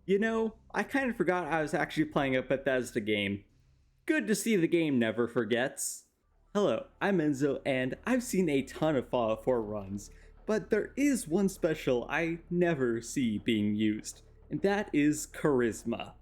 You know, I kind of forgot I was actually playing a Bethesda game. Good to see the game never forgets. Hello, I'm Enzo, and I've seen a ton of Fallout 4 runs, but there is one special I never see being used, and that is Charisma.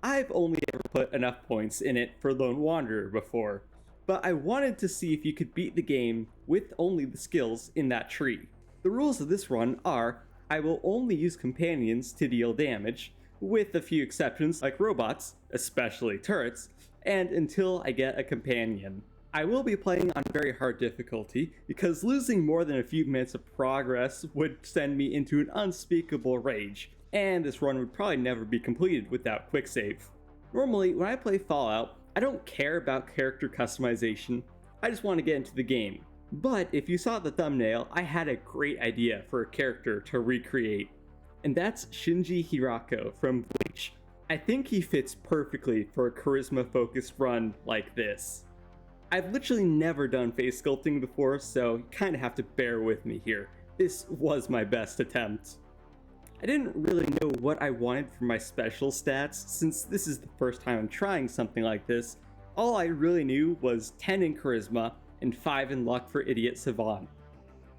I've only ever put enough points in it for Lone Wanderer before, but I wanted to see if you could beat the game with only the skills in that tree. The rules of this run are I will only use companions to deal damage, with a few exceptions like robots, especially turrets, and until I get a companion. I will be playing on very hard difficulty because losing more than a few minutes of progress would send me into an unspeakable rage, and this run would probably never be completed without quick save. Normally, when I play Fallout, I don't care about character customization, I just want to get into the game. But if you saw the thumbnail, I had a great idea for a character to recreate, and that's Shinji Hirako from Bleach. I think he fits perfectly for a charisma-focused run like this. I've literally never done face sculpting before, so you kind of have to bear with me here. This was my best attempt. I didn't really know what I wanted for my special stats, since this is the first time I'm trying something like this. All I really knew was 10 in charisma and 5 in luck for Idiot Savant.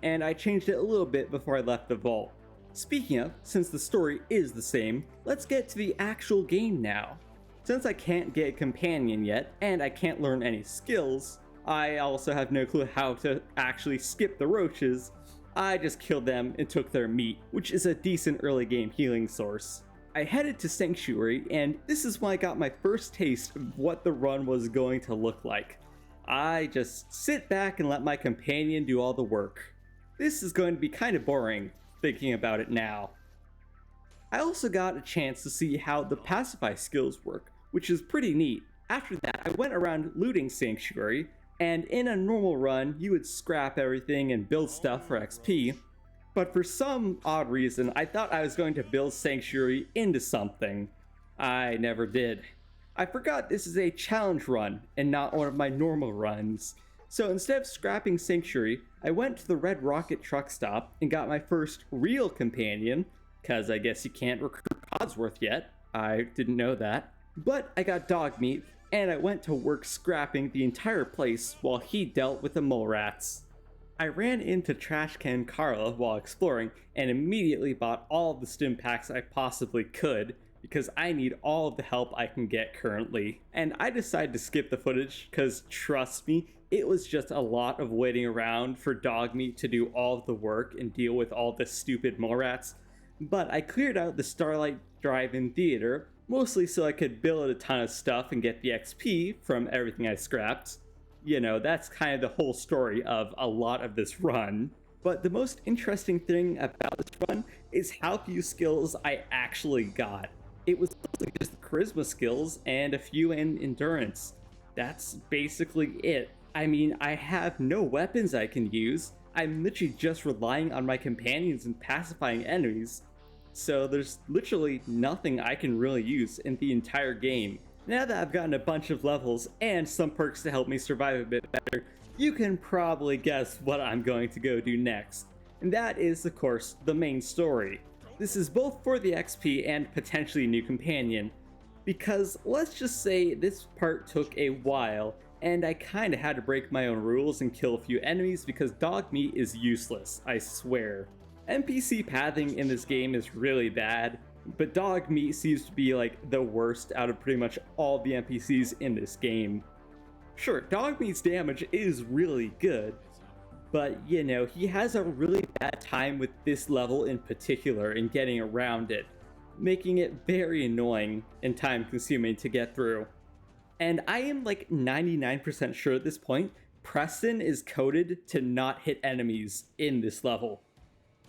And I changed it a little bit before I left the vault. Speaking of, since the story is the same, let's get to the actual game now. Since I can't get a companion yet, and I can't learn any skills, I also have no clue how to actually skip the roaches, I just killed them and took their meat, which is a decent early game healing source. I headed to Sanctuary, and this is when I got my first taste of what the run was going to look like. I just sit back and let my companion do all the work. This is going to be kind of boring, thinking about it now. I also got a chance to see how the pacify skills work, which is pretty neat. After that, I went around looting Sanctuary, and in a normal run, you would scrap everything and build stuff for XP, but for some odd reason, I thought I was going to build Sanctuary into something. I never did. I forgot this is a challenge run, and not one of my normal runs. So instead of scrapping Sanctuary, I went to the Red Rocket truck stop and got my first real companion, cause I guess you can't recruit Codsworth yet. I didn't know that. But I got Dogmeat, and I went to work scrapping the entire place while he dealt with the mole rats. I ran into Trashcan Carla while exploring and immediately bought all the stim packs I possibly could because I need all of the help I can get currently. And I decided to skip the footage because trust me, it was just a lot of waiting around for Dogmeat to do all of the work and deal with all the stupid mole rats. But I cleared out the Starlight Drive-In Theater, mostly so I could build a ton of stuff and get the XP from everything I scrapped. You know, that's kind of the whole story of a lot of this run. But the most interesting thing about this run is how few skills I actually got. It was mostly just the charisma skills and a few in endurance. That's basically it. I mean, I have no weapons I can use. I'm literally just relying on my companions and pacifying enemies. So there's literally nothing I can really use in the entire game. Now that I've gotten a bunch of levels and some perks to help me survive a bit better, you can probably guess what I'm going to go do next. And that is, of course, the main story. This is both for the XP and potentially a new companion, because let's just say this part took a while, and I kinda had to break my own rules and kill a few enemies because Dogmeat is useless, I swear. NPC pathing in this game is really bad, but Dogmeat seems to be like the worst out of pretty much all the NPCs in this game. Sure, Dogmeat's damage is really good, but you know, he has a really bad time with this level in particular in getting around it, making it very annoying and time consuming to get through. And I am like 99% sure at this point, Preston is coded to not hit enemies in this level.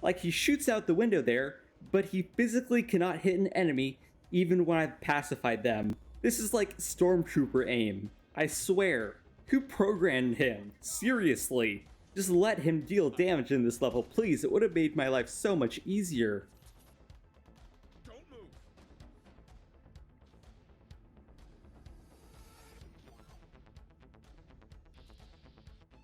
Like, he shoots out the window there, but he physically cannot hit an enemy even when I've pacified them. This is like Stormtrooper aim. I swear. Who programmed him? Seriously. Just let him deal damage in this level, please. It would have made my life so much easier. Don't move.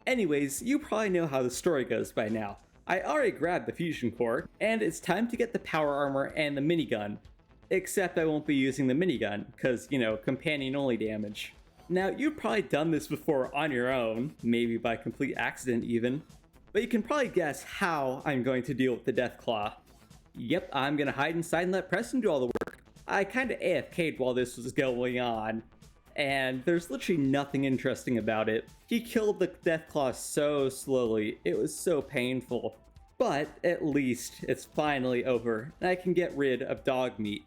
Anyways, you probably know how the story goes by now. I already grabbed the fusion core, and it's time to get the power armor and the minigun. Except I won't be using the minigun, because, companion only damage. Now, you've probably done this before on your own, maybe by complete accident even, but you can probably guess how I'm going to deal with the Deathclaw. Yep, I'm gonna hide inside and let Preston do all the work. I kinda AFK'd while this was going on, and there's literally nothing interesting about it. He killed the Deathclaw so slowly, it was so painful. But at least it's finally over, and I can get rid of dog meat.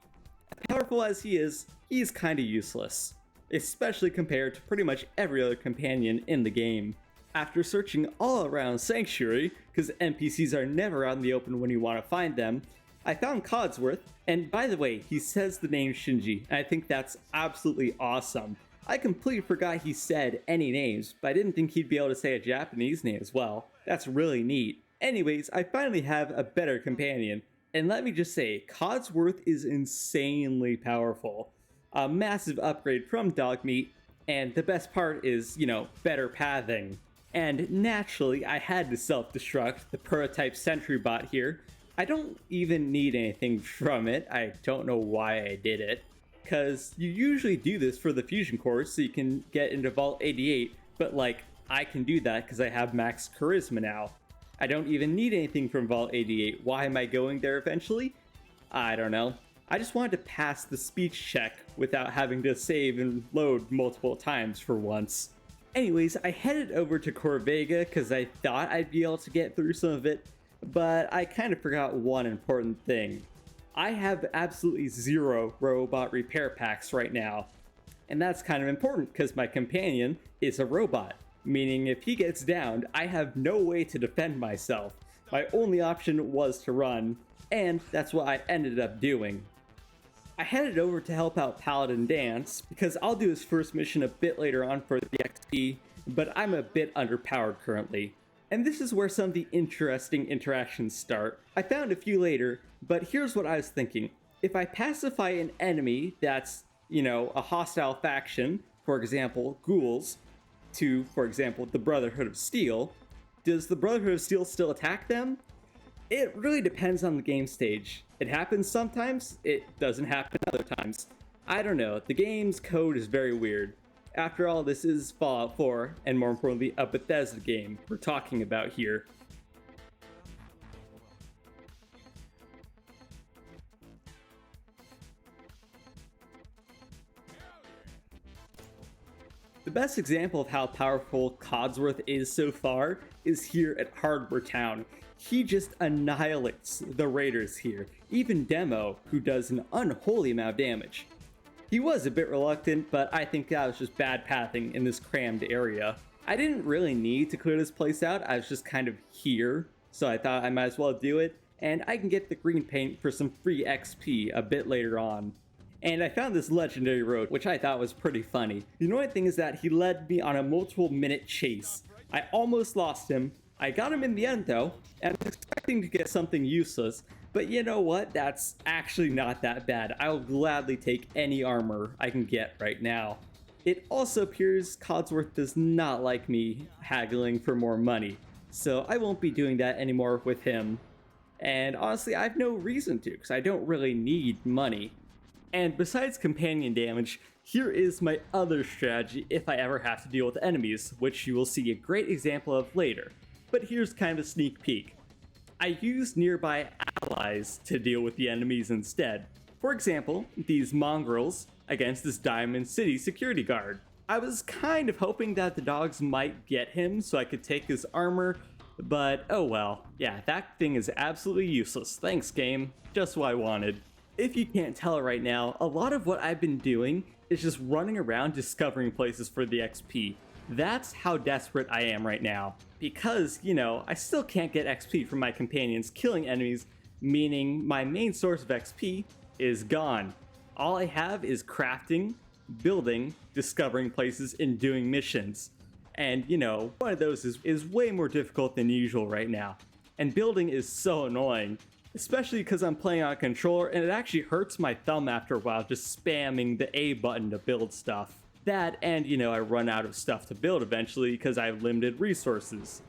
As powerful as he is, he's kinda useless, especially compared to pretty much every other companion in the game. After searching all around Sanctuary, because NPCs are never out in the open when you want to find them, I found Codsworth, and by the way, he says the name Shinji, and I think that's absolutely awesome. I completely forgot he said any names, but I didn't think he'd be able to say a Japanese name as well. That's really neat. Anyways, I finally have a better companion, and let me just say, Codsworth is insanely powerful. A massive upgrade from Dogmeat, and the best part is, better pathing. And naturally, I had to self-destruct the prototype sentry bot here. I don't even need anything from it. I don't know why I did it, because you usually do this for the fusion cores so you can get into Vault 88, but I can do that because I have max charisma now. I don't even need anything from Vault 88. Why am I going there eventually? I don't know. I just wanted to pass the speech check without having to save and load multiple times for once. Anyways, I headed over to Corvega because I thought I'd be able to get through some of it, but I kind of forgot one important thing. I have absolutely 0 robot repair packs right now, and that's kind of important because my companion is a robot, meaning if he gets downed, I have no way to defend myself. My only option was to run, and that's what I ended up doing. I headed over to help out Paladin Dance, because I'll do his first mission a bit later on for the XP, but I'm a bit underpowered currently. And this is where some of the interesting interactions start. I found a few later, but here's what I was thinking. If I pacify an enemy that's, a hostile faction, for example, ghouls, to, for example, the Brotherhood of Steel, does the Brotherhood of Steel still attack them? It really depends on the game stage. It happens sometimes, it doesn't happen other times. I don't know, the game's code is very weird. After all, this is Fallout 4, and more importantly, a Bethesda game we're talking about here. The best example of how powerful Codsworth is so far is here at Hardware Town. He just annihilates the raiders here, even Demo, who does an unholy amount of damage. He was a bit reluctant, but I think that was just bad pathing in this crammed area. I didn't really need to clear this place out, I was just kind of here, so I thought I might as well do it, and I can get the green paint for some free XP a bit later on. And I found this legendary road, which I thought was pretty funny. The annoying thing is that he led me on a multiple minute chase. I almost lost him. I got him in the end though, and I was expecting to get something useless, but you know what? That's actually not that bad. I'll gladly take any armor I can get right now. It also appears Codsworth does not like me haggling for more money, so I won't be doing that anymore with him. And honestly, I have no reason to, because I don't really need money. And besides companion damage, here is my other strategy if I ever have to deal with enemies, which you will see a great example of later. But here's kind of a sneak peek. I use nearby allies to deal with the enemies instead. For example, these mongrels against this Diamond City security guard. I was kind of hoping that the dogs might get him so I could take his armor, but oh well. Yeah, that thing is absolutely useless. Thanks, game. Just what I wanted. If you can't tell right now, a lot of what I've been doing is just running around discovering places for the XP. That's how desperate I am right now. Because, I still can't get XP from my companions killing enemies, meaning my main source of XP is gone. All I have is crafting, building, discovering places, and doing missions. And, one of those is way more difficult than usual right now. And building is so annoying. Especially because I'm playing on a controller and it actually hurts my thumb after a while just spamming the A button to build stuff. That and, I run out of stuff to build eventually because I have limited resources.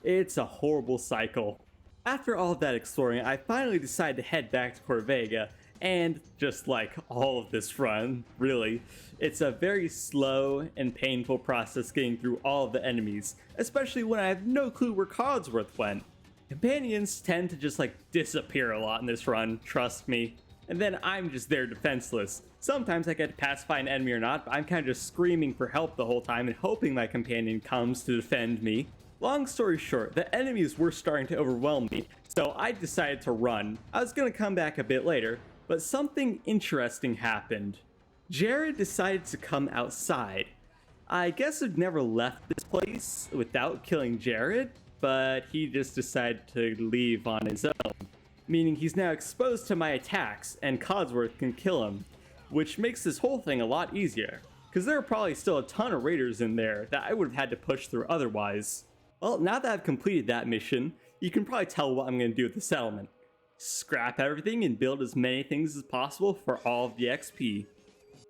It's a horrible cycle. After all of that exploring, I finally decided to head back to Corvega, And just like all of this run, really, it's a very slow and painful process getting through all of the enemies, especially when I have no clue where Codsworth went. Companions tend to just like disappear a lot in this run, trust me. And then I'm just there defenseless. Sometimes I get to pacify an enemy or not, but I'm kind of just screaming for help the whole time and hoping my companion comes to defend me. Long story short, the enemies were starting to overwhelm me, so I decided to run. I was gonna come back a bit later, but something interesting happened. Jared decided to come outside. I guess I've never left this place without killing Jared, but he just decided to leave on his own, meaning he's now exposed to my attacks and Codsworth can kill him, which makes this whole thing a lot easier, because there are probably still a ton of raiders in there that I would have had to push through otherwise. Well, now that I've completed that mission, you can probably tell what I'm going to do with the settlement. Scrap everything and build as many things as possible for all of the XP.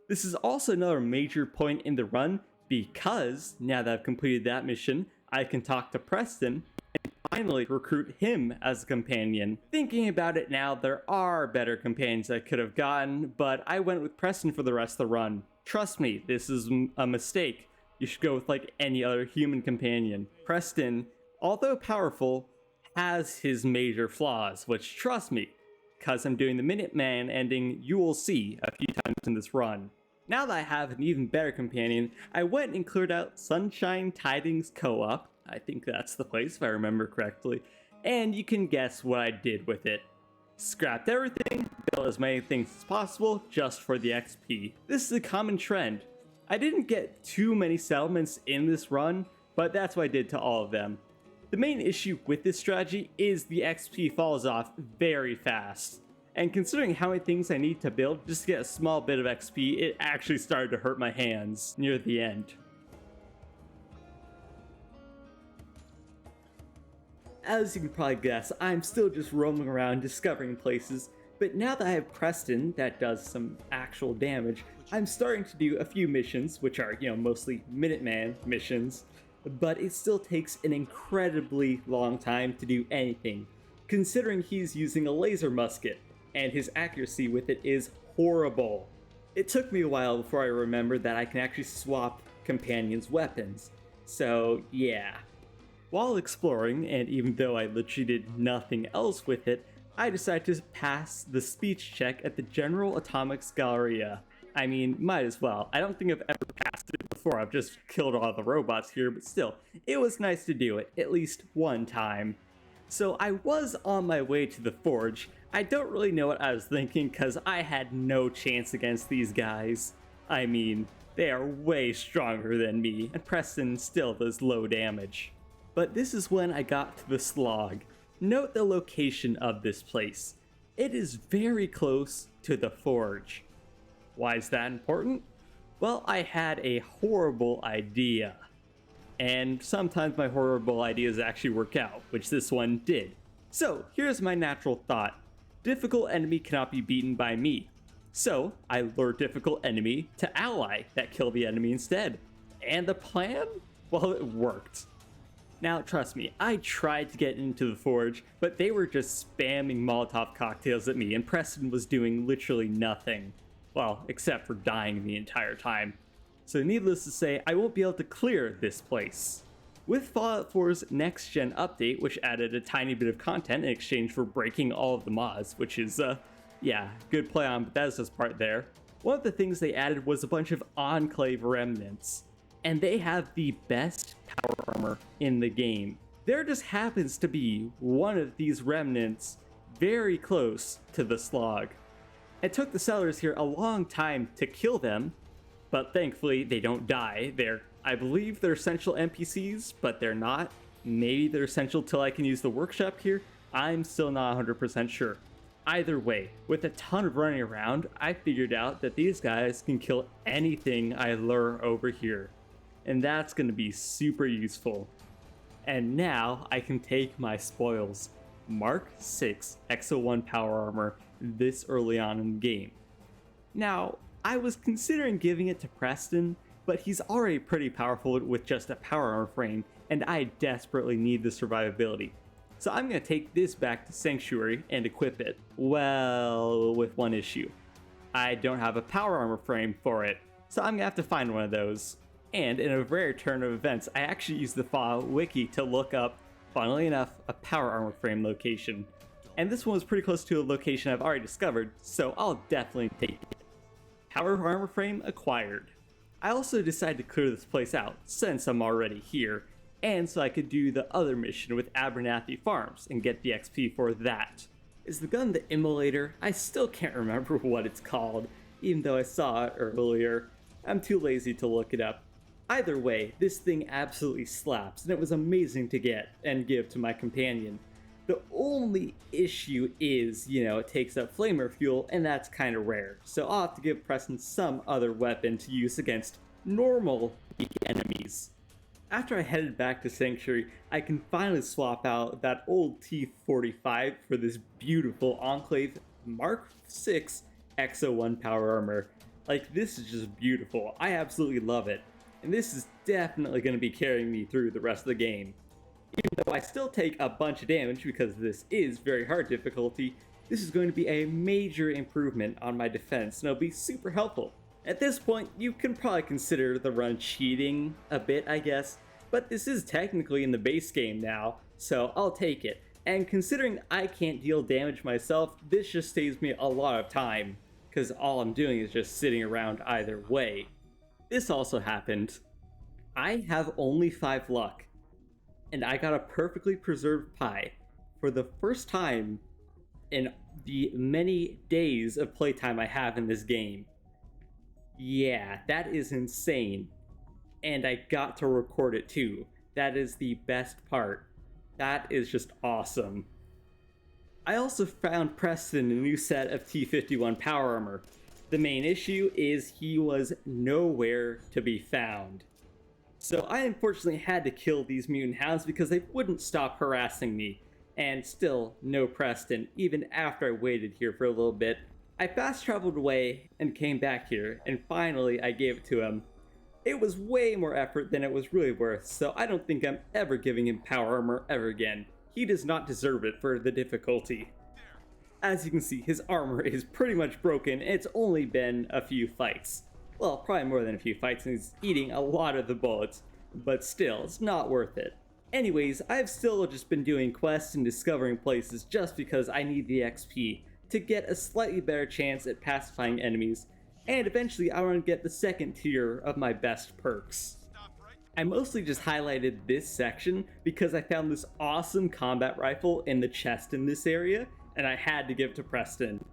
This is also another major point in the run, because now that I've completed that mission, I can talk to Preston and finally recruit him as a companion. Thinking about it now, there are better companions I could have gotten, but I went with Preston for the rest of the run. Trust me, this is a mistake. You should go with like any other human companion. Preston, although powerful, has his major flaws, which, trust me, because I'm doing the Minuteman ending, you will see a few times in this run. Now that I have an even better companion, I went and cleared out Sunshine Tidings Co-op, I think that's the place if I remember correctly, and you can guess what I did with it. Scrapped everything, built as many things as possible just for the XP. This is a common trend. I didn't get too many settlements in this run, but that's what I did to all of them. The main issue with this strategy is the XP falls off very fast. And considering how many things I need to build just to get a small bit of XP, it actually started to hurt my hands near the end. As you can probably guess, I'm still just roaming around discovering places, but now that I have Preston that does some actual damage, I'm starting to do a few missions, which are, mostly Minuteman missions, but it still takes an incredibly long time to do anything, considering he's using a laser musket, and his accuracy with it is horrible. It took me a while before I remembered that I can actually swap companions' weapons, so yeah. While exploring, and even though I literally did nothing else with it, I decided to pass the speech check at the General Atomics Galleria. I mean, might as well. I don't think I've ever passed it before, I've just killed all the robots here, but still, it was nice to do it, at least one time. So I was on my way to the Forge. I don't really know what I was thinking, because I had no chance against these guys. I mean, they are way stronger than me, and Preston still does low damage. But this is when I got to the Slog. Note the location of this place. It is very close to the Forge. Why is that important? Well, I had a horrible idea. And sometimes my horrible ideas actually work out, which this one did. So here's my natural thought. Difficult enemy cannot be beaten by me. So I lure difficult enemy to ally that kill the enemy instead. And the plan? Well, it worked. Now, trust me, I tried to get into the Forge, but they were just spamming Molotov cocktails at me, and Preston was doing literally nothing. Well, except for dying the entire time. So needless to say, I won't be able to clear this place. With Fallout 4's next-gen update, which added a tiny bit of content in exchange for breaking all of the mods, which is, good play on Bethesda's part there. One of the things they added was a bunch of Enclave remnants, and they have the best power armor in the game. There just happens to be one of these remnants very close to the Slog. It took the settlers here a long time to kill them, but thankfully they don't die. I believe they're essential NPCs, but they're not. Maybe they're essential till I can use the workshop here. I'm still not 100% sure. Either way, with a ton of running around, I figured out that these guys can kill anything I lure over here. And that's going to be super useful. And now I can take my spoils. Mark 6 Exo 1 power armor this early on in the game. Now, I was considering giving it to Preston, but he's already pretty powerful with just a power armor frame, and I desperately need the survivability. So I'm going to take this back to Sanctuary and equip it. Well, with one issue. I don't have a power armor frame for it, so I'm going to have to find one of those. And in a rare turn of events, I actually used the file wiki to look up, funnily enough, a power armor frame location. And this one was pretty close to a location I've already discovered, so I'll definitely take it. Power armor frame acquired. I also decided to clear this place out since I'm already here, and so I could do the other mission with Abernathy Farms and get the XP for that. Is the gun the Immolator? I still can't remember what it's called, even though I saw it earlier. I'm too lazy to look it up. Either way, this thing absolutely slaps, and it was amazing to get and give to my companion. The only issue is, it takes up flamer fuel, and that's kind of rare, so I'll have to give Preston some other weapon to use against normal weak enemies. After I headed back to Sanctuary, I can finally swap out that old T-45 for this beautiful Enclave Mark 6 Exo-1 power armor. Like, this is just beautiful. I absolutely love it. And this is definitely going to be carrying me through the rest of the game. Even though I still take a bunch of damage because this is very hard difficulty, this is going to be a major improvement on my defense and it'll be super helpful. At this point, you can probably consider the run cheating a bit, I guess, but this is technically in the base game now, so I'll take it. And considering I can't deal damage myself, this just saves me a lot of time, because all I'm doing is just sitting around either way. This also happened. I have only 5 luck, and I got a perfectly preserved pie for the first time in the many days of playtime I have in this game. Yeah, that is insane. And I got to record it too. That is the best part. That is just awesome. I also found Preston a new set of T-51 power armor. The main issue is he was nowhere to be found. So I unfortunately had to kill these mutant hounds because they wouldn't stop harassing me. And still, no Preston, even after I waited here for a little bit. I fast traveled away and came back here, and finally I gave it to him. It was way more effort than it was really worth, so I don't think I'm ever giving him power armor ever again. He does not deserve it for the difficulty. As you can see, his armor is pretty much broken, and it's only been a few fights. Well, probably more than a few fights, and he's eating a lot of the bullets, but still, it's not worth it. Anyways, I've still just been doing quests and discovering places just because I need the XP to get a slightly better chance at pacifying enemies, and eventually I want to get the second tier of my best perks. I mostly just highlighted this section because I found this awesome combat rifle in the chest in this area, and I had to give it to Preston.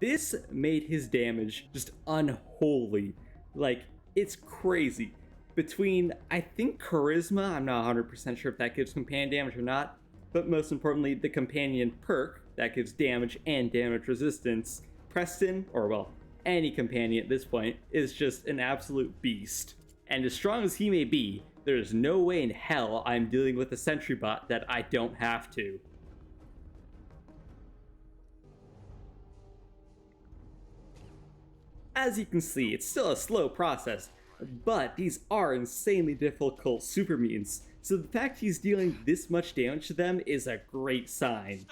This made his damage just unholy. Like, it's crazy. Between, I think, Charisma, I'm not 100% sure if that gives companion damage or not, but most importantly, the companion perk that gives damage and damage resistance, Preston, or well, any companion at this point, is just an absolute beast. And as strong as he may be, there's no way in hell I'm dealing with a sentry bot that I don't have to. As you can see, it's still a slow process, but these are insanely difficult super mutants, so the fact he's dealing this much damage to them is a great sign.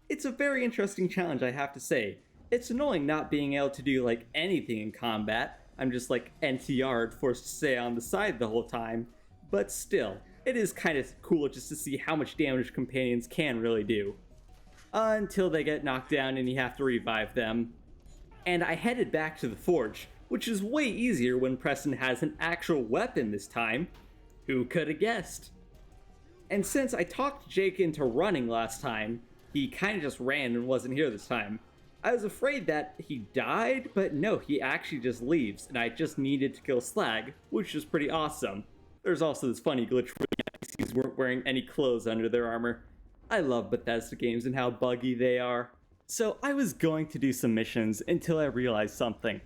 It's a very interesting challenge, I have to say. It's annoying not being able to do like anything in combat. I'm just like NTR'd, forced to stay on the side the whole time, but still, it is kind of cool just to see how much damage companions can really do. Until they get knocked down and you have to revive them. And I headed back to the forge, which is way easier when Preston has an actual weapon this time. Who could have guessed? And since I talked Jake into running last time, he kind of just ran and wasn't here this time. I was afraid that he died, but no, he actually just leaves, and I just needed to kill Slag, which was pretty awesome. There's also this funny glitch where the NPCs weren't wearing any clothes under their armor. I love Bethesda games and how buggy they are. So I was going to do some missions until I realized something.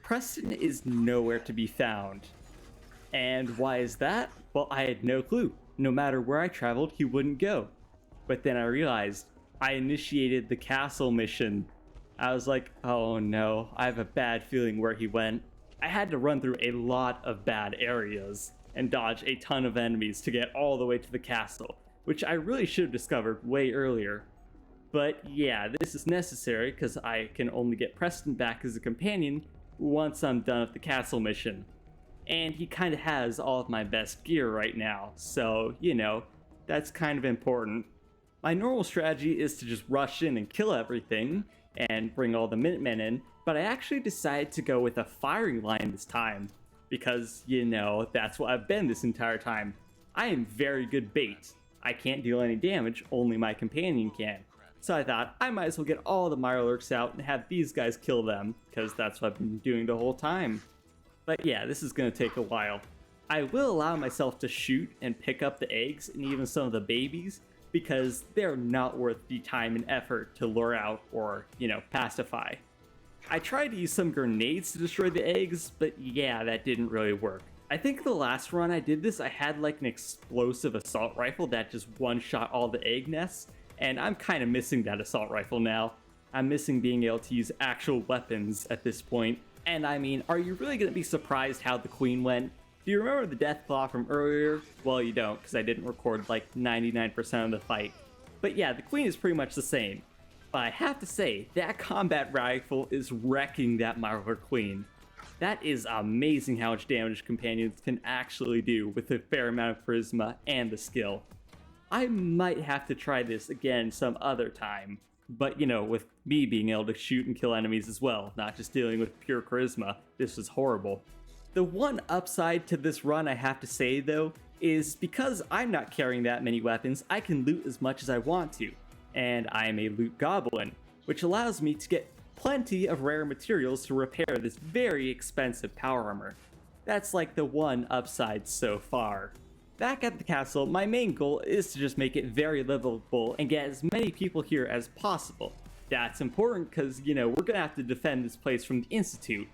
Preston is nowhere to be found. And why is that? Well, I had no clue. No matter where I traveled, he wouldn't go. But then I realized I initiated the castle mission. I was like, oh no, I have a bad feeling where he went. I had to run through a lot of bad areas and dodge a ton of enemies to get all the way to the castle. which I really should have discovered way earlier. But yeah, this is necessary because I can only get Preston back as a companion once I'm done with the castle mission. And he kind of has all of my best gear right now, so, that's kind of important. My normal strategy is to just rush in and kill everything and bring all the Minutemen in, but I actually decided to go with a firing line this time because, that's what I've been this entire time. I am very good bait. I can't deal any damage, only my companion can. So I thought I might as well get all the Mirelurks out and have these guys kill them, because that's what I've been doing the whole time. But yeah, this is going to take a while. I will allow myself to shoot and pick up the eggs and even some of the babies, because they're not worth the time and effort to lure out or, pacify. I tried to use some grenades to destroy the eggs, but yeah, that didn't really work. I think the last run I did this, I had like an explosive assault rifle that just one-shot all the egg nests, and I'm kind of missing that assault rifle now. I'm missing being able to use actual weapons at this point. And I mean, are you really going to be surprised how the queen went? Do you remember the death claw from earlier? Well, you don't, because I didn't record like 99% of the fight. But yeah, the queen is pretty much the same. But I have to say, that combat rifle is wrecking that Mirelurk queen. That is amazing how much damage companions can actually do with a fair amount of charisma and the skill. I might have to try this again some other time, but with me being able to shoot and kill enemies as well, not just dealing with pure charisma, this was horrible. The one upside to this run I have to say though, is because I'm not carrying that many weapons, I can loot as much as I want to, and I am a loot goblin, which allows me to get plenty of rare materials to repair this very expensive power armor. That's like the one upside so far. Back at the castle, my main goal is to just make it very livable and get as many people here as possible. That's important because, we're gonna have to defend this place from the Institute,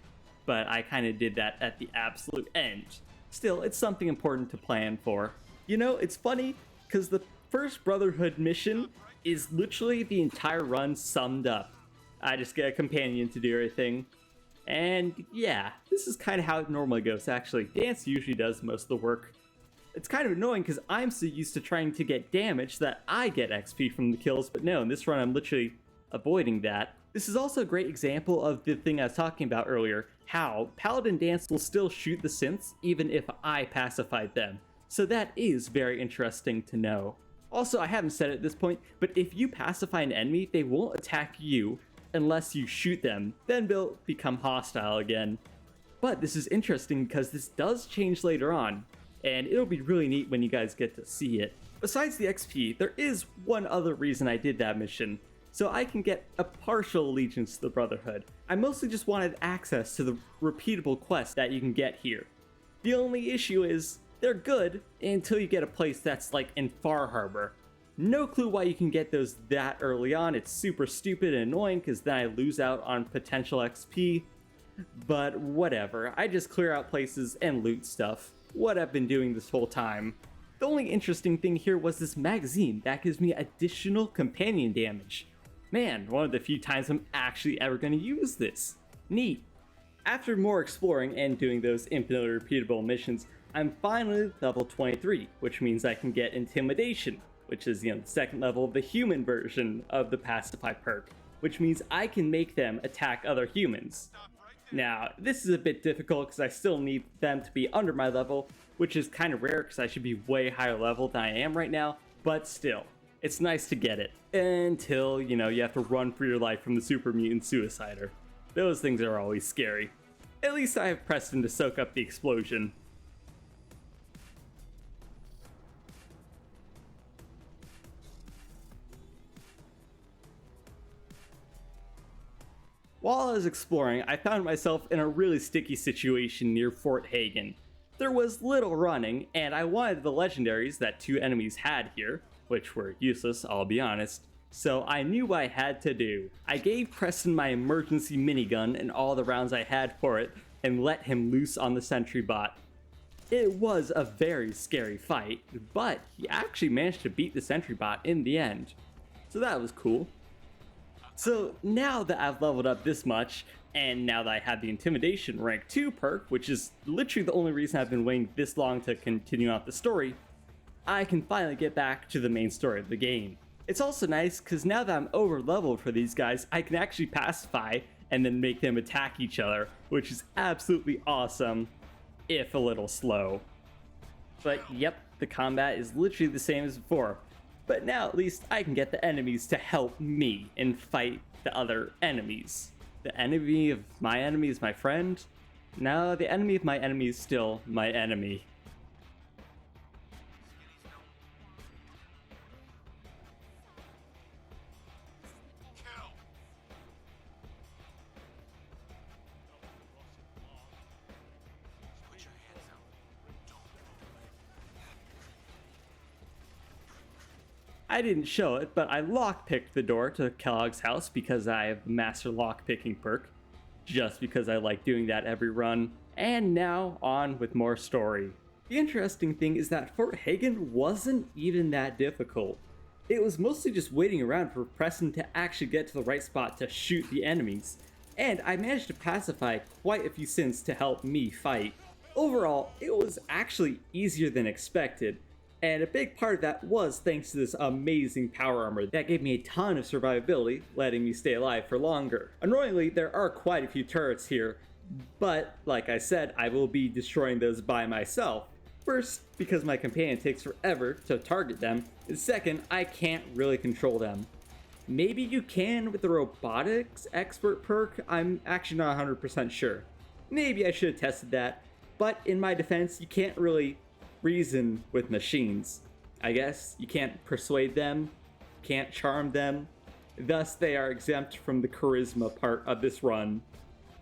but I kind of did that at the absolute end. Still, it's something important to plan for. It's funny because the first Brotherhood mission is literally the entire run summed up. I just get a companion to do everything. And yeah, this is kind of how it normally goes actually. Dance usually does most of the work. It's kind of annoying because I'm so used to trying to get damage that I get XP from the kills, but no, in this run I'm literally avoiding that. This is also a great example of the thing I was talking about earlier, how Paladin Dance will still shoot the synths even if I pacified them. So that is very interesting to know. Also, I haven't said it at this point, but if you pacify an enemy, they won't attack you unless you shoot them, then they'll become hostile again. But this is interesting because this does change later on, and it'll be really neat when you guys get to see it. Besides the XP, there is one other reason I did that mission, so I can get a partial allegiance to the Brotherhood. I mostly just wanted access to the repeatable quests that you can get here. The only issue is, they're good until you get a place that's like in Far Harbor. No clue why you can get those that early on, it's super stupid and annoying because then I lose out on potential XP, but whatever, I just clear out places and loot stuff. What I've been doing this whole time. The only interesting thing here was this magazine that gives me additional companion damage. Man, one of the few times I'm actually ever going to use this. Neat. After more exploring and doing those infinitely repeatable missions, I'm finally level 23, which means I can get Intimidation, which is the second level of the human version of the Pacify perk, which means I can make them attack other humans. Now, this is a bit difficult because I still need them to be under my level, which is kind of rare because I should be way higher level than I am right now, but still, it's nice to get it. Until, you have to run for your life from the super mutant suicider. Those things are always scary. At least I have Preston to soak up the explosion. While I was exploring, I found myself in a really sticky situation near Fort Hagen. There was little running, and I wanted the legendaries that two enemies had here, which were useless, I'll be honest, so I knew what I had to do. I gave Preston my emergency minigun and all the rounds I had for it, and let him loose on the sentry bot. It was a very scary fight, but he actually managed to beat the sentry bot in the end, so that was cool. So now that I've leveled up this much, and now that I have the Intimidation rank 2 perk, which is literally the only reason I've been waiting this long to continue out the story, I can finally get back to the main story of the game. It's also nice because now that I'm over leveled for these guys, I can actually pacify and then make them attack each other, which is absolutely awesome, if a little slow. But yep, the combat is literally the same as before. But now at least I can get the enemies to help me and fight the other enemies. The enemy of my enemy is my friend? No, the enemy of my enemy is still my enemy. Kill. Put your hands out. I didn't show it, but I lockpicked the door to Kellogg's house because I have the master lockpicking perk, just because I like doing that every run. And now on with more story. The interesting thing is that Fort Hagen wasn't even that difficult. It was mostly just waiting around for Preston to actually get to the right spot to shoot the enemies, and I managed to pacify quite a few synths to help me fight. Overall, it was actually easier than expected, and a big part of that was thanks to this amazing power armor that gave me a ton of survivability, letting me stay alive for longer. Annoyingly, there are quite a few turrets here, but like I said, I will be destroying those by myself. First, because my companion takes forever to target them, and second, I can't really control them. Maybe you can with the robotics expert perk, I'm actually not 100% sure. Maybe I should have tested that, but in my defense, you can't really reason with machines. I guess you can't persuade them, can't charm them, thus they are exempt from the charisma part of this run.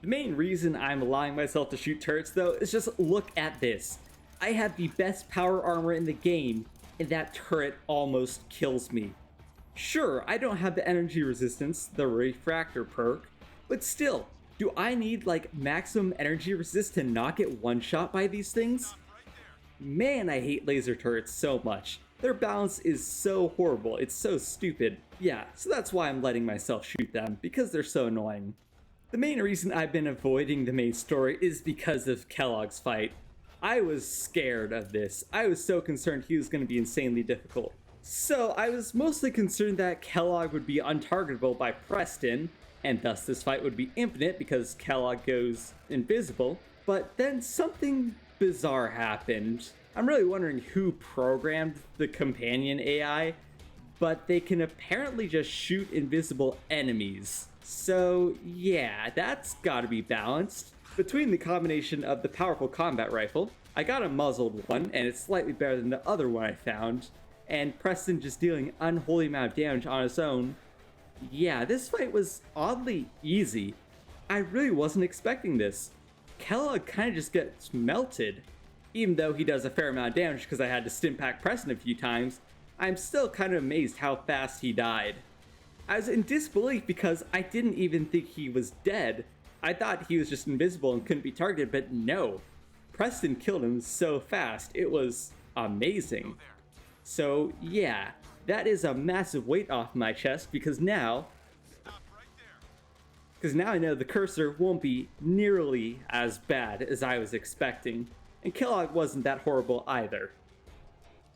The main reason I'm allowing myself to shoot turrets though is just look at this. I have the best power armor in the game, and that turret almost kills me. Sure, I don't have the energy resistance, the refractor perk, but still, do I need like maximum energy resist to not get one shot by these things? Man, I hate laser turrets so much. Their balance is so horrible, it's so stupid. Yeah, so that's why I'm letting myself shoot them, because they're so annoying. The main reason I've been avoiding the main story is because of Kellogg's fight. I was scared of this. I was so concerned he was going to be insanely difficult. So I was mostly concerned that Kellogg would be untargetable by Preston, and thus this fight would be infinite because Kellogg goes invisible. But then something bizarre happened. I'm really wondering who programmed the companion AI, but they can apparently just shoot invisible enemies. So yeah, that's gotta be balanced. Between the combination of the powerful combat rifle, I got a muzzled one, and it's slightly better than the other one I found, and Preston just dealing an unholy amount of damage on his own. Yeah, this fight was oddly easy. I really wasn't expecting this. Kellogg kind of just gets melted. Even though he does a fair amount of damage because I had to stim-pack Preston a few times, I'm still kind of amazed how fast he died. I was in disbelief because I didn't even think he was dead. I thought he was just invisible and couldn't be targeted, but no. Preston killed him so fast, it was amazing. So yeah, that is a massive weight off my chest because now I know the cursor won't be nearly as bad as I was expecting, and Kellogg wasn't that horrible either.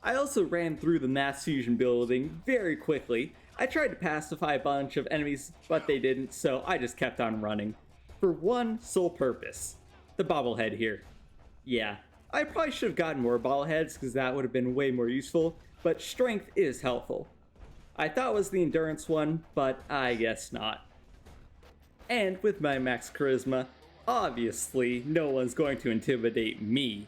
I also ran through the mass fusion building very quickly. I tried to pacify a bunch of enemies, but they didn't, so I just kept on running. For one sole purpose, the bobblehead here. Yeah, I probably should have gotten more bobbleheads because that would have been way more useful, but strength is helpful. I thought it was the endurance one, but I guess not. And with my max charisma, obviously no one's going to intimidate me.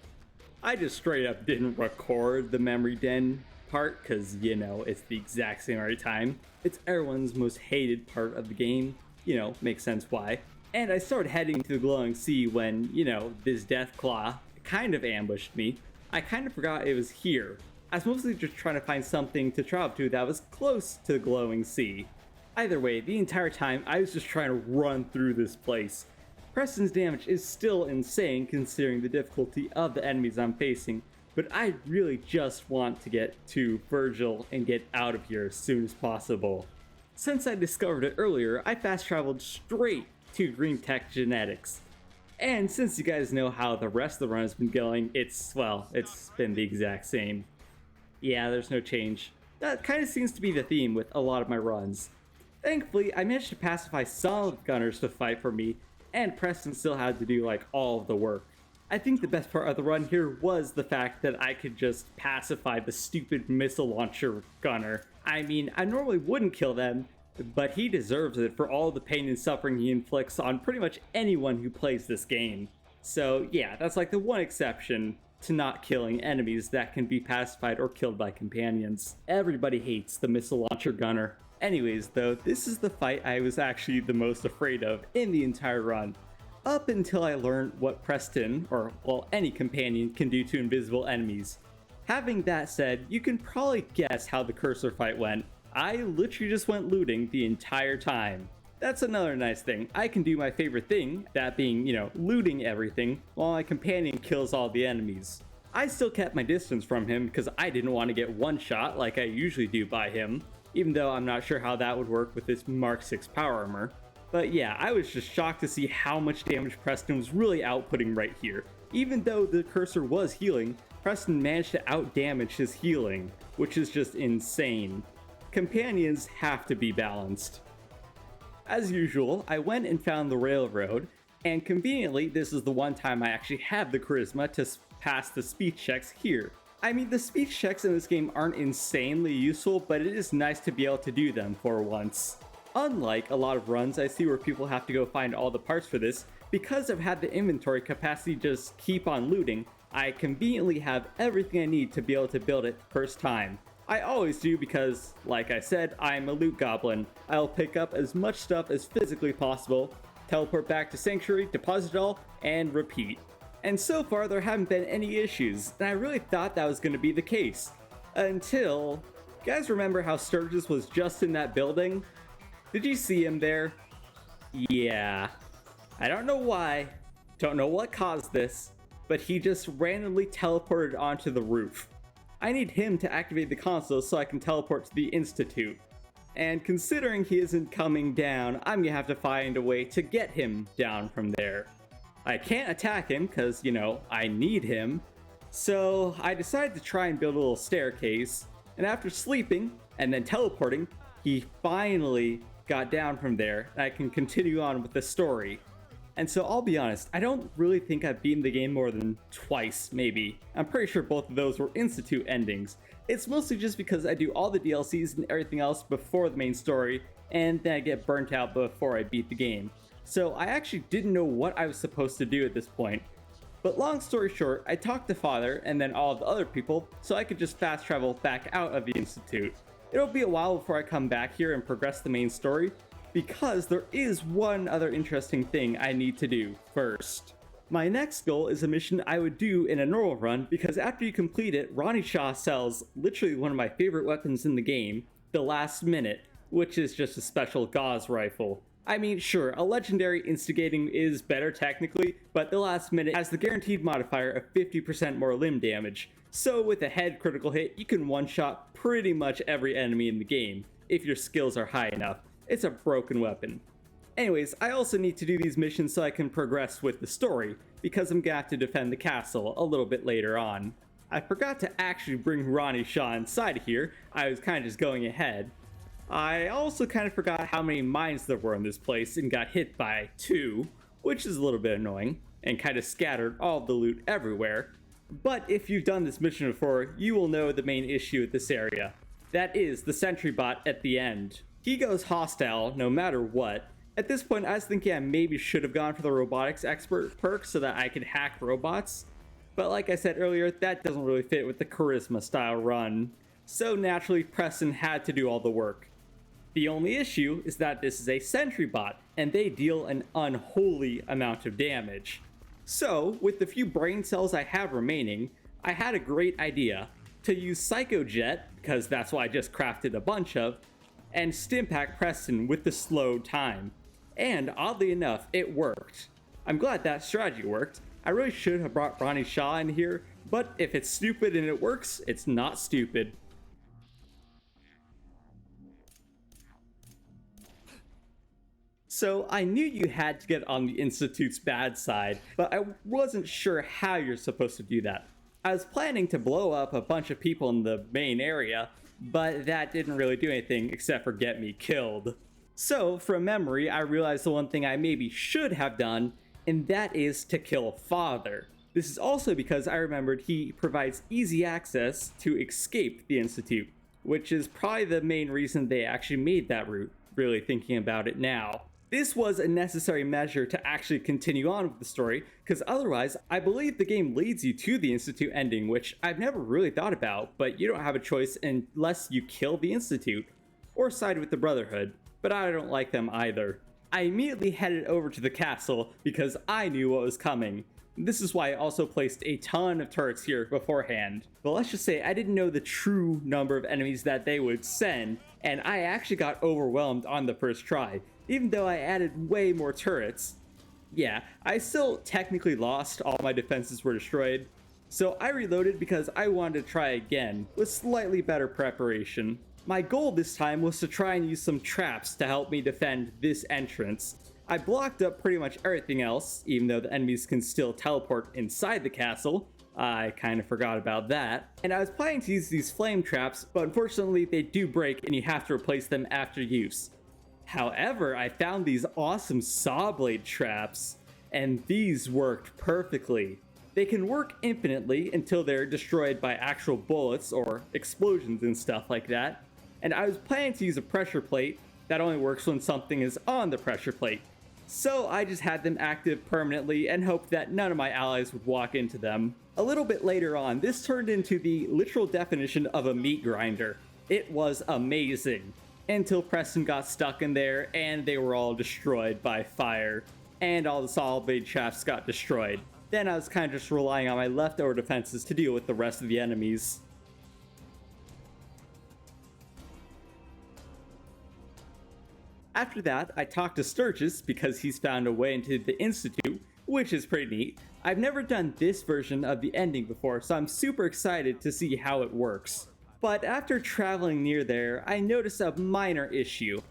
I just straight up didn't record the memory den part because, you know, it's the exact same every time. It's everyone's most hated part of the game, you know, makes sense why. And I started heading to the glowing sea when, you know, this Deathclaw kind of ambushed me. I kind of forgot it was here. I was mostly just trying to find something to travel to that was close to the glowing sea. Either way, the entire time I was just trying to run through this place. Preston's damage is still insane considering the difficulty of the enemies I'm facing, but I really just want to get to Virgil and get out of here as soon as possible. Since I discovered it earlier, I fast traveled straight to Green Tech Genetics. And since you guys know how the rest of the run has been going, it's been the exact same. Yeah, there's no change. That kind of seems to be the theme with a lot of my runs. Thankfully, I managed to pacify some of the gunners to fight for me, and Preston still had to do like all of the work. I think the best part of the run here was the fact that I could just pacify the stupid missile launcher gunner. I mean, I normally wouldn't kill them, but he deserves it for all the pain and suffering he inflicts on pretty much anyone who plays this game. So yeah, that's like the one exception to not killing enemies that can be pacified or killed by companions. Everybody hates the missile launcher gunner. Anyways though, this is the fight I was actually the most afraid of in the entire run. Up until I learned what Preston, or well any companion, can do to invisible enemies. Having that said, you can probably guess how the cursor fight went. I literally just went looting the entire time. That's another nice thing. I can do my favorite thing, that being, looting everything, while my companion kills all the enemies. I still kept my distance from him because I didn't want to get one shot like I usually do by him, even though I'm not sure how that would work with this Mark 6 power armor. But yeah, I was just shocked to see how much damage Preston was really outputting right here. Even though the cursor was healing, Preston managed to outdamage his healing, which is just insane. Companions have to be balanced. As usual, I went and found the railroad, and conveniently, this is the one time I actually have the charisma to pass the speech checks here. I mean, the speech checks in this game aren't insanely useful, but it is nice to be able to do them for once. Unlike a lot of runs I see where people have to go find all the parts for this, because I've had the inventory capacity to just keep on looting, I conveniently have everything I need to be able to build it first time. I always do because, like I said, I'm a loot goblin. I'll pick up as much stuff as physically possible, teleport back to Sanctuary, deposit it all, and repeat. And so far there haven't been any issues, and I really thought that was going to be the case. Until... You guys remember how Sturgis was just in that building? Did you see him there? Yeah. I don't know why, don't know what caused this, but he just randomly teleported onto the roof. I need him to activate the console so I can teleport to the Institute. And considering he isn't coming down, I'm gonna have to find a way to get him down from there. I can't attack him because, I need him. So I decided to try and build a little staircase, and after sleeping and then teleporting, he finally got down from there, and I can continue on with the story. And so I'll be honest, I don't really think I've beaten the game more than twice, maybe. I'm pretty sure both of those were Institute endings. It's mostly just because I do all the DLCs and everything else before the main story, and then I get burnt out before I beat the game. So I actually didn't know what I was supposed to do at this point. But long story short, I talked to Father and then all of the other people so I could just fast travel back out of the Institute. It'll be a while before I come back here and progress the main story, because there is one other interesting thing I need to do first. My next goal is a mission I would do in a normal run, because after you complete it, Ronnie Shaw sells literally one of my favorite weapons in the game, the Last Minute, which is just a special gauze rifle. I mean, sure, a legendary instigating is better technically, but the Last Minute has the guaranteed modifier of 50% more limb damage, so with a head critical hit, you can one-shot pretty much every enemy in the game, if your skills are high enough. It's a broken weapon. Anyways, I also need to do these missions so I can progress with the story, because I'm gonna have to defend the castle a little bit later on. I forgot to actually bring Ronnie Shaw inside of here, I was kind of just going ahead. I also kind of forgot how many mines there were in this place and got hit by 2, which is a little bit annoying, and kind of scattered all the loot everywhere. But if you've done this mission before, you will know the main issue with this area. That is the sentry bot at the end. He goes hostile no matter what. At this point, I was thinking I maybe should have gone for the robotics expert perk so that I could hack robots. But like I said earlier, that doesn't really fit with the charisma style run. So naturally, Preston had to do all the work. The only issue is that this is a sentry bot, and they deal an unholy amount of damage. So, with the few brain cells I have remaining, I had a great idea. To use Psycho Jet, because that's what I just crafted a bunch of, and Stimpack Preston with the slowed time. And oddly enough, it worked. I'm glad that strategy worked. I really should have brought Ronnie Shaw in here, but if it's stupid and it works, it's not stupid. So I knew you had to get on the Institute's bad side, but I wasn't sure how you're supposed to do that. I was planning to blow up a bunch of people in the main area, but that didn't really do anything except for get me killed. So, from memory, I realized the one thing I maybe should have done, and that is to kill Father. This is also because I remembered he provides easy access to escape the Institute, which is probably the main reason they actually made that route, really thinking about it now. This was a necessary measure to actually continue on with the story, because otherwise, I believe the game leads you to the Institute ending, which I've never really thought about, but you don't have a choice unless you kill the Institute, or side with the Brotherhood, but I don't like them either. I immediately headed over to the castle because I knew what was coming. This is why I also placed a ton of turrets here beforehand. But let's just say I didn't know the true number of enemies that they would send, and I actually got overwhelmed on the first try, even though I added way more turrets. Yeah, I still technically lost, all my defenses were destroyed, so I reloaded because I wanted to try again, with slightly better preparation. My goal this time was to try and use some traps to help me defend this entrance. I blocked up pretty much everything else, even though the enemies can still teleport inside the castle. I kind of forgot about that. And I was planning to use these flame traps, but unfortunately they do break and you have to replace them after use. However, I found these awesome saw blade traps, and these worked perfectly. They can work infinitely until they're destroyed by actual bullets or explosions and stuff like that. And I was planning to use a pressure plate that only works when something is on the pressure plate. So I just had them active permanently and hoped that none of my allies would walk into them. A little bit later on, this turned into the literal definition of a meat grinder. It was amazing. Until Preston got stuck in there and they were all destroyed by fire. And all the solid blade traps got destroyed. Then I was kind of just relying on my leftover defenses to deal with the rest of the enemies. After that, I talked to Sturgis because he's found a way into the Institute, which is pretty neat. I've never done this version of the ending before, so I'm super excited to see how it works. But after traveling near there, I noticed a minor issue.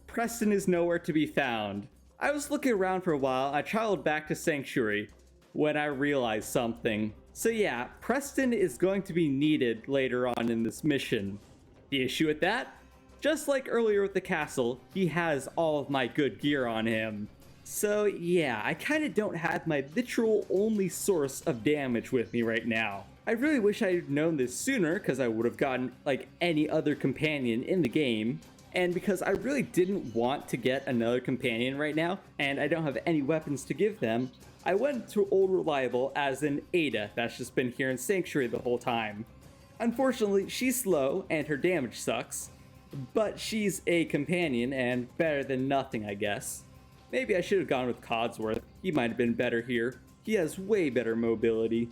Preston is nowhere to be found. I was looking around for a while, I traveled back to Sanctuary, when I realized something. So yeah, Preston is going to be needed later on in this mission. The issue with that? Just like earlier with the castle, he has all of my good gear on him. So yeah, I kind of don't have my literal only source of damage with me right now. I really wish I had known this sooner because I would have gotten like any other companion in the game. And because I really didn't want to get another companion right now, and I don't have any weapons to give them, I went to Old Reliable as an Ada that's just been here in Sanctuary the whole time. Unfortunately, she's slow and her damage sucks. But she's a companion and better than nothing, I guess. Maybe I should have gone with Codsworth. He might have been better here. He has way better mobility.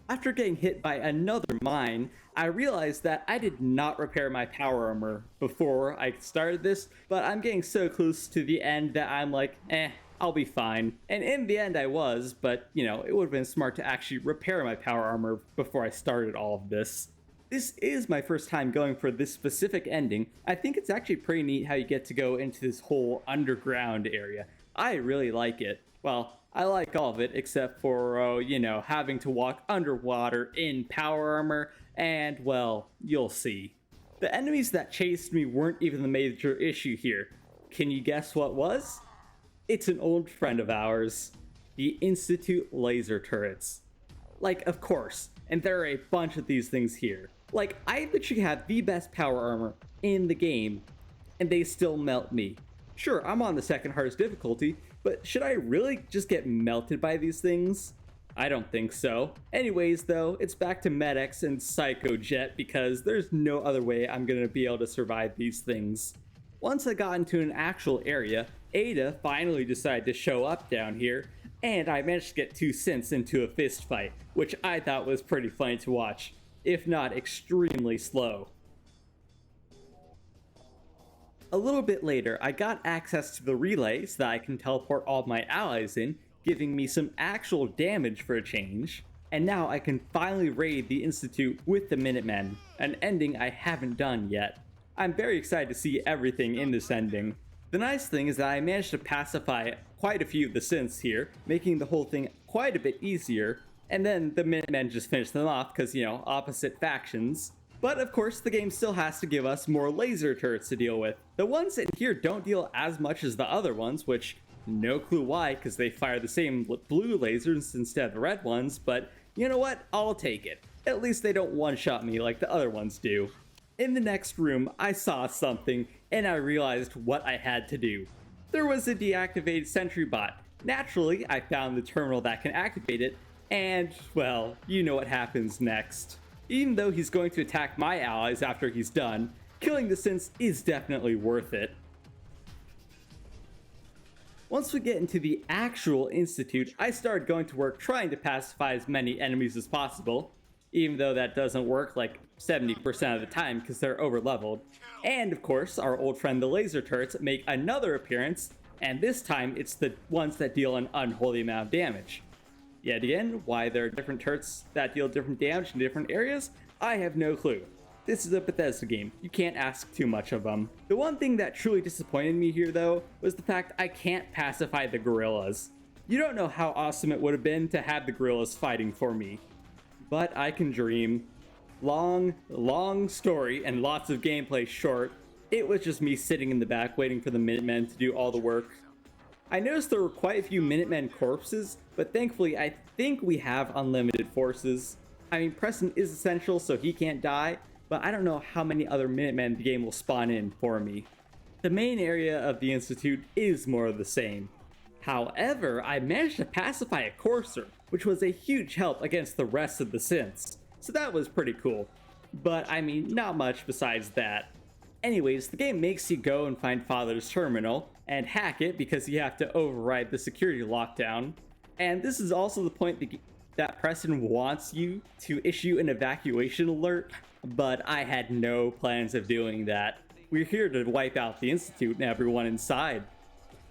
After getting hit by another mine, I realized that I did not repair my power armor before I started this, but I'm getting so close to the end that I'm like, I'll be fine. And in the end I was, but you know, it would have been smart to actually repair my power armor before I started all of this. This is my first time going for this specific ending. I think it's actually pretty neat how you get to go into this whole underground area. I really like it. Well, I like all of it except for, you know, having to walk underwater in power armor, and well, you'll see. The enemies that chased me weren't even the major issue here. Can you guess what was? It's an old friend of ours, the Institute laser turrets. Like, of course, and there are a bunch of these things here. Like, I literally have the best power armor in the game, and they still melt me. Sure, I'm on the second hardest difficulty, but should I really just get melted by these things? I don't think so. Anyways though, it's back to Med-X and Psycho Jet because there's no other way I'm gonna be able to survive these things. Once I got into an actual area, Ada finally decided to show up down here, and I managed to get two synths into a fist fight, which I thought was pretty funny to watch, if not extremely slow. A little bit later, I got access to the relay so that I can teleport all my allies in, giving me some actual damage for a change. And now I can finally raid the Institute with the Minutemen, an ending I haven't done yet. I'm very excited to see everything in this ending. The nice thing is that I managed to pacify quite a few of the synths here, making the whole thing quite a bit easier. And then the Minutemen just finish them off because, opposite factions. But of course, the game still has to give us more laser turrets to deal with. The ones in here don't deal as much as the other ones, which no clue why, because they fire the same blue lasers instead of the red ones, but you know what? I'll take it. At least they don't one-shot me like the other ones do. In the next room, I saw something, and I realized what I had to do. There was a deactivated sentry bot. Naturally, I found the terminal that can activate it, and, well, you know what happens next. Even though he's going to attack my allies after he's done, killing the synths is definitely worth it. Once we get into the actual Institute, I started going to work trying to pacify as many enemies as possible, even though that doesn't work like 70% of the time because they're overleveled. And of course, our old friend the laser turrets make another appearance, and this time it's the ones that deal an unholy amount of damage. Yet again, why there are different turrets that deal different damage in different areas, I have no clue. This is a Bethesda game, you can't ask too much of them. The one thing that truly disappointed me here though, was the fact I can't pacify the gorillas. You don't know how awesome it would have been to have the gorillas fighting for me. But I can dream. Long story and lots of gameplay short, it was just me sitting in the back waiting for the Minutemen to do all the work. I noticed there were quite a few Minutemen corpses, but thankfully I think we have unlimited forces. I mean, Preston is essential so he can't die, but I don't know how many other Minutemen the game will spawn in for me. The main area of the Institute is more of the same. However, I managed to pacify a courser, which was a huge help against the rest of the synths, so that was pretty cool. But I mean, not much besides that. Anyways, the game makes you go and find Father's terminal, and hack it because you have to override the security lockdown. And this is also the point that Preston wants you to issue an evacuation alert, but I had no plans of doing that. We're here to wipe out the Institute and everyone inside.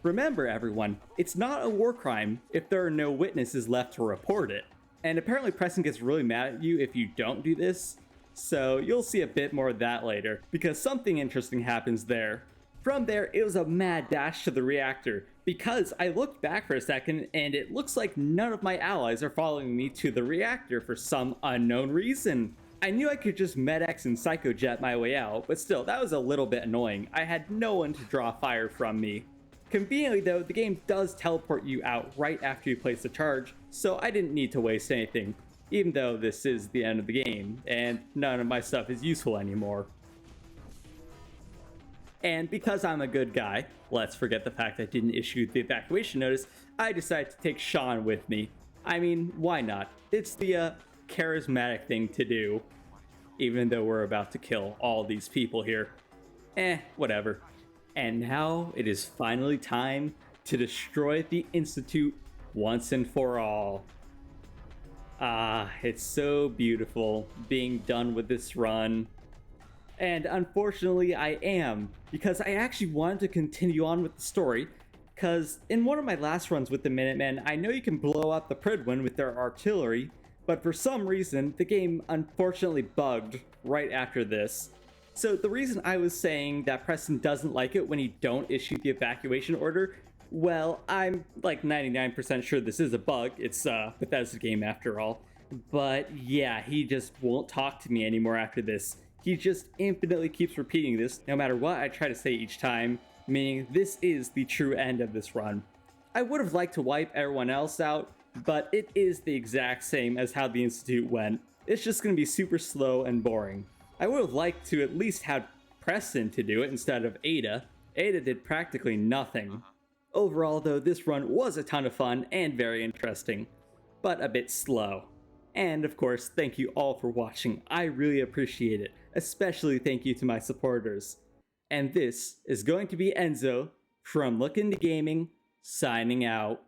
Remember everyone, it's not a war crime if there are no witnesses left to report it. And apparently Preston gets really mad at you if you don't do this, so you'll see a bit more of that later, because something interesting happens there. From there, it was a mad dash to the reactor, because I looked back for a second and it looks like none of my allies are following me to the reactor for some unknown reason. I knew I could just Med-X and Psychojet my way out, but still, that was a little bit annoying. I had no one to draw fire from me. Conveniently though, the game does teleport you out right after you place the charge, so I didn't need to waste anything, even though this is the end of the game, and none of my stuff is useful anymore. And because I'm a good guy, let's forget the fact I didn't issue the evacuation notice, I decided to take Sean with me. I mean, why not? It's the charismatic thing to do, even though we're about to kill all these people here. Whatever. And now it is finally time to destroy the Institute once and for all. It's so beautiful being done with this run. And unfortunately I am, because I actually wanted to continue on with the story, because in one of my last runs with the Minutemen, I know you can blow up the Pridwin with their artillery, but for some reason, the game unfortunately bugged right after this. So the reason I was saying that Preston doesn't like it when you don't issue the evacuation order, well, I'm like 99% sure this is a bug. It's a Bethesda game after all. But yeah, he just won't talk to me anymore after this. He just infinitely keeps repeating this no matter what I try to say each time, meaning this is the true end of this run. I would have liked to wipe everyone else out, but it is the exact same as how the Institute went. It's just going to be super slow and boring. I would have liked to at least have Preston to do it instead of Ada. Ada did practically nothing. Overall though, this run was a ton of fun and very interesting, but a bit slow. And of course, thank you all for watching, I really appreciate it, especially thank you to my supporters. And this is going to be Enzo from LookIntoGaming, signing out.